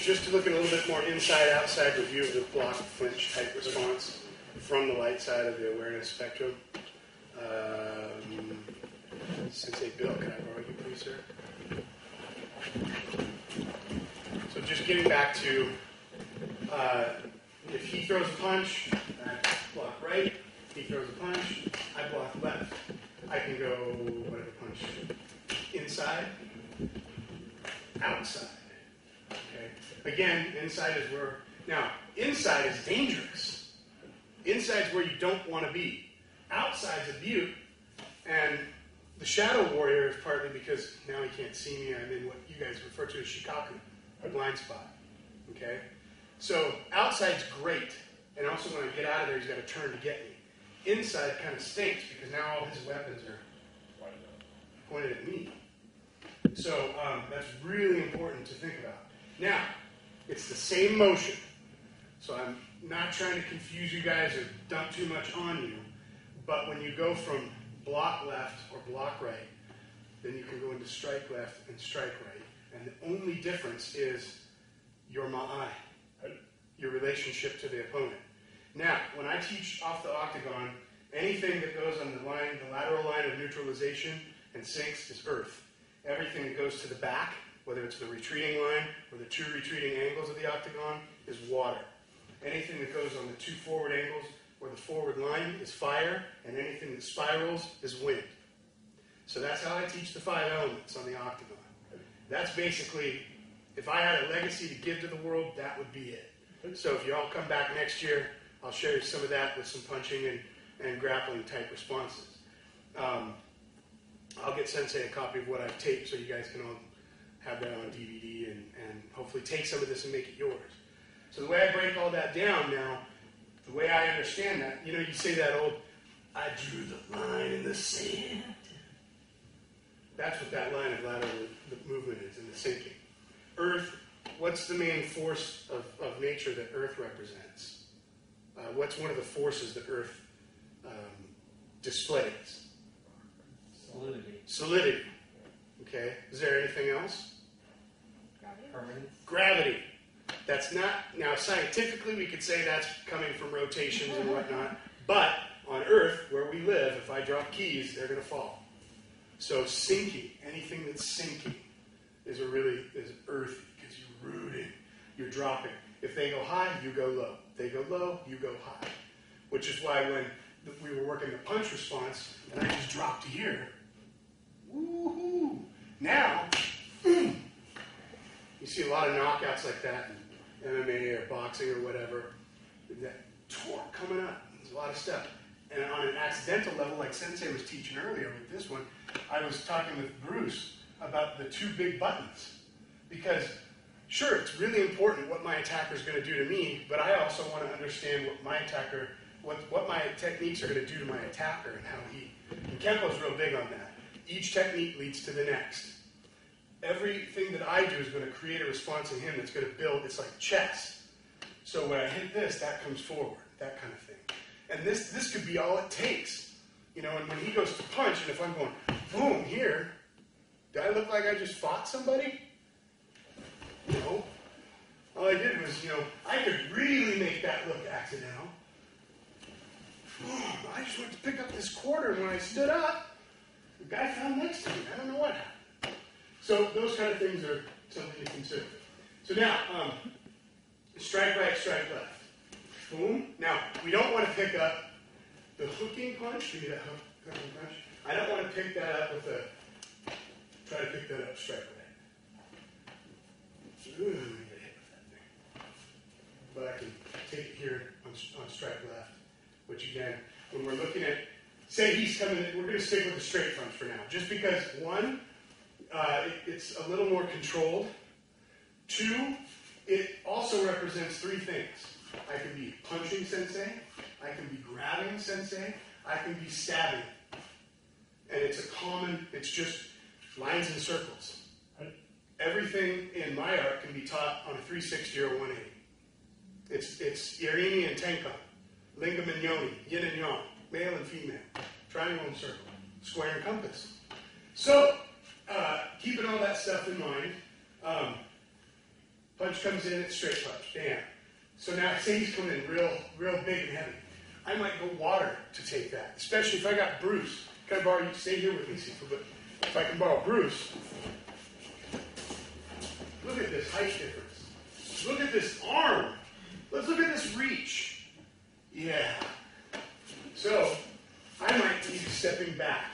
Just to look at a little bit more inside-outside review of the block flinch type response from the light side of the awareness spectrum. Sensei Bill, can I borrow you, please, sir? So just getting back to, if he throws a punch, I block right. He throws a punch, I block left. I can go, whatever punch, inside, outside. Okay. Again, inside is where, now, inside is dangerous. Inside's where you don't want to be. Outside's a beaut, and the Shadow Warrior is partly because now he can't see me. I'm in what you guys refer to as shikaku, a blind spot. Okay? So outside's great, and also when I get out of there, he's got to turn to get me. Inside kind of stinks because now all his weapons are pointed at me. So that's really important to think about. Now, it's the same motion. So I'm not trying to confuse you guys or dump too much on you, but when you go from block left or block right, then you can go into strike left and strike right. And the only difference is your ma'ai, your relationship to the opponent. Now, when I teach off the octagon, anything that goes on the line, the lateral line of neutralization and sinks is earth. Everything that goes to the back, whether it's the retreating line or the two retreating angles of the octagon, is water. Anything that goes on the two forward angles or the forward line is fire, and anything that spirals is wind. So that's how I teach the 5 elements on the octagon. That's basically, if I had a legacy to give to the world, that would be it. So if you all come back next year, I'll share you some of that with some punching and grappling type responses. I'll get Sensei a copy of what I've taped so you guys can all have that on DVD and hopefully take some of this and make it yours. So the way I break all that down now, the way I understand that, you know, you say that old, I drew the line in the sand. That's what that line of lateral movement is in the sinking. Earth, what's the main force of nature that Earth represents? What's one of the forces that Earth displays? Solidity. Solidity. Okay. Is there anything else? Gravity. Permanence. Gravity. That's not, now scientifically we could say that's coming from rotations and whatnot, but on Earth, where we live, if I drop keys, they're going to fall. So sinking, anything that's sinking is earthy because you're rooting, you're dropping. If they go high, you go low. They go low, you go high. Which is why when we were working the punch response, and I just dropped here, woohoo! Now, boom! You see a lot of knockouts like that in MMA or boxing or whatever. That torque coming up. There's a lot of stuff. And on an accidental level, like Sensei was teaching earlier with this one, I was talking with Bruce about the two big buttons. Because, sure, it's really important what my attacker is going to do to me, but I also want to understand what my attacker, what my techniques are going to do to my attacker and how he... And Kempo's real big on that. Each technique leads to the next. Everything that I do is going to create a response in him that's going to build, it's like chess. So when I hit this, that comes forward, that kind of thing. And this could be all it takes. You know, and when he goes to punch, and if I'm going, boom, here, do I look like I just fought somebody? No. All I did was, you know, I could really make that look accidental. I just went to pick up this quarter, and when I stood up, the guy fell next to me. I don't know what happened. So those kind of things are something to consider. So now, strike right, strike left. Boom. Now, we don't want to pick up the hooking punch. Give me that hooking punch. I don't want to pick that up with a, try to pick that up strike right. Ooh, I'm going to get hit with that thing. But I can take it here on strike left, which again, when we're looking at, say he's coming in, we're going to stick with the straight punch for now. Just because, one, it's a little more controlled. Two, it also represents three things. I can be punching sensei, I can be grabbing sensei, I can be stabbing. And it's a common, it's just lines and circles. Everything in my art can be taught on a 360 or 180. It's Irimi and Tenkan, Lingam and Yoni, yin and yang, male and female, triangle and circle, square and compass. So, keep an stuff in mind. Punch comes in, it's straight punch, bam. So now, say he's coming in real big and heavy. I might go water to take that, especially if I got Bruce. Can I borrow you? Stay here with me, Sifu, but if I can borrow Bruce, look at this height difference. Look at this arm. Let's look at this reach. Yeah. So, I might be stepping back.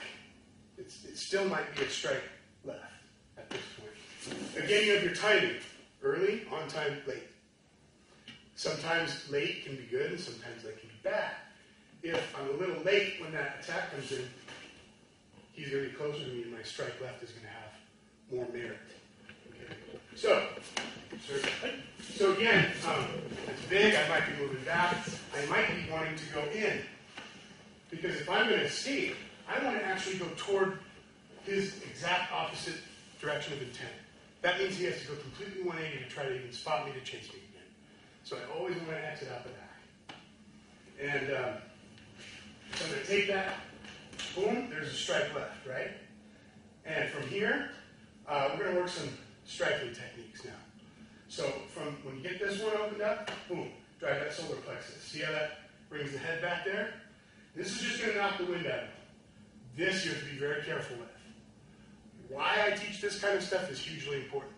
It still might be a strike left at this point. Again, you have your timing. Early, on time, late. Sometimes late can be good, and sometimes late can be bad. If I'm a little late when that attack comes in, he's going to be closer to me, and my strike left is going to have more merit. Okay. So again, it's big. I might be moving back. I might be wanting to go in. Because if I'm going to escape, I want to actually go toward his exact opposite direction of intent. That means he has to go completely 180 to try to even spot me to chase me again. So I always want to exit out the back. And so I'm going to take that. Boom, there's a strike left, right? And from here, we're going to work some striking techniques now. So from when you get this one opened up, boom, drive that solar plexus. See how that brings the head back there? This is just going to knock the wind out of it. This you have to be very careful with. Why I teach this kind of stuff is hugely important,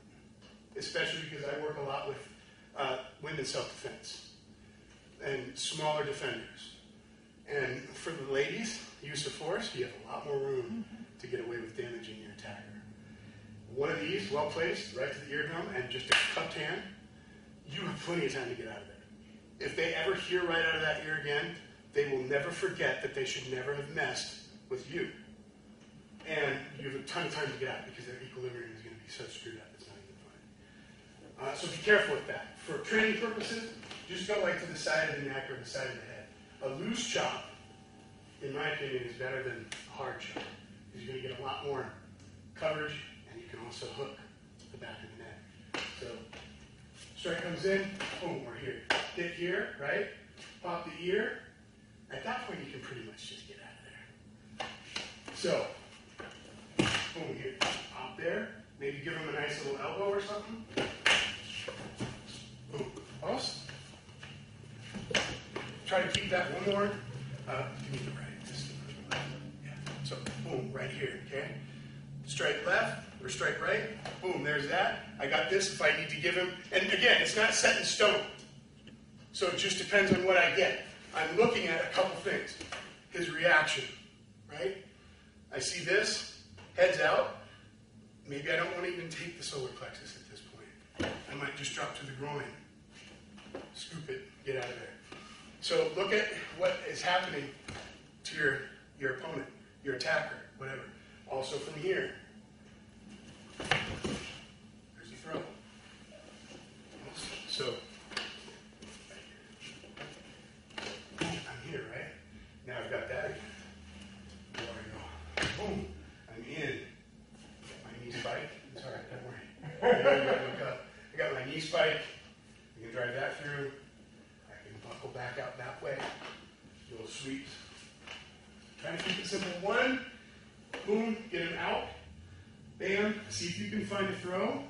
especially because I work a lot with women self-defense and smaller defenders. And for the ladies, use of force, you have a lot more room to get away with damaging your attacker. One of these, well placed, right to the eardrum, and just a cupped hand, you have plenty of time to get out of there. If they ever hear right out of that ear again, they will never forget that they should never have messed with you. And you have a ton of time to get out because their equilibrium is going to be so screwed up, it's not even funny. So be careful with that. For training purposes, just go like to the side of the neck or the side of the head. A loose chop, in my opinion, is better than a hard chop because you're going to get a lot more coverage and you can also hook the back of the neck. So strike comes in, boom, we're here. Hit here, right? Pop the ear. At that point, you can pretty much just get out of there. So, boom, here, pop there. Maybe give him a nice little elbow or something. Boom, post. Try to keep that one more. Give me the right. Just, yeah. So, boom, right here, okay? Strike left or strike right. Boom, there's that. I got this if I need to give him. And again, it's not set in stone. So it just depends on what I get. I'm looking at a couple things. His reaction, right? I see this, heads out. Maybe I don't want to even take the solar plexus at this point. I might just drop to the groin, scoop it, get out of there. So look at what is happening to your opponent, your attacker, whatever. Also from here. There's the throw. So now I've got that again. There we go. Boom. I'm in. Got my knee spike. It's all right, don't worry. I got my knee spike. You can drive that through. I can buckle back out that way. Little sweeps. Trying to keep it simple. One. Boom. Get him out. Bam. See if you can find a throw.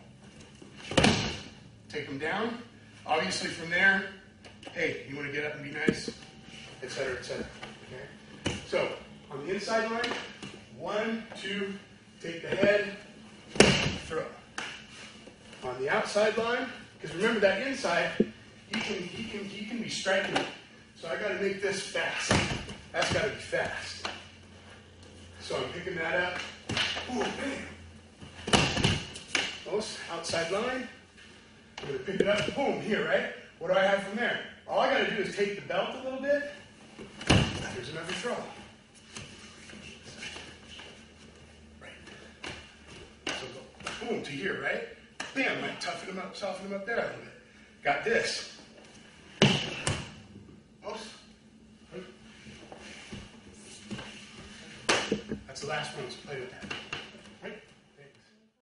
Take him down. Obviously from there, hey, you want to get up and be nice? Etc., etc. Okay? So, on the inside line, 1, 2, take the head, throw. On the outside line, because remember that inside, he can be striking me. So I got to make this fast. That's got to be fast. So I'm picking that up. Ooh, bam. Close, outside line. I'm going to pick it up. Boom, here, right? What do I have from there? All I got to do is take the belt a little bit. There's another throw. Right. So boom to here, right? Bam, might toughen him up, soften him up there a little bit. Got this. Post. That's the last one, so play with that.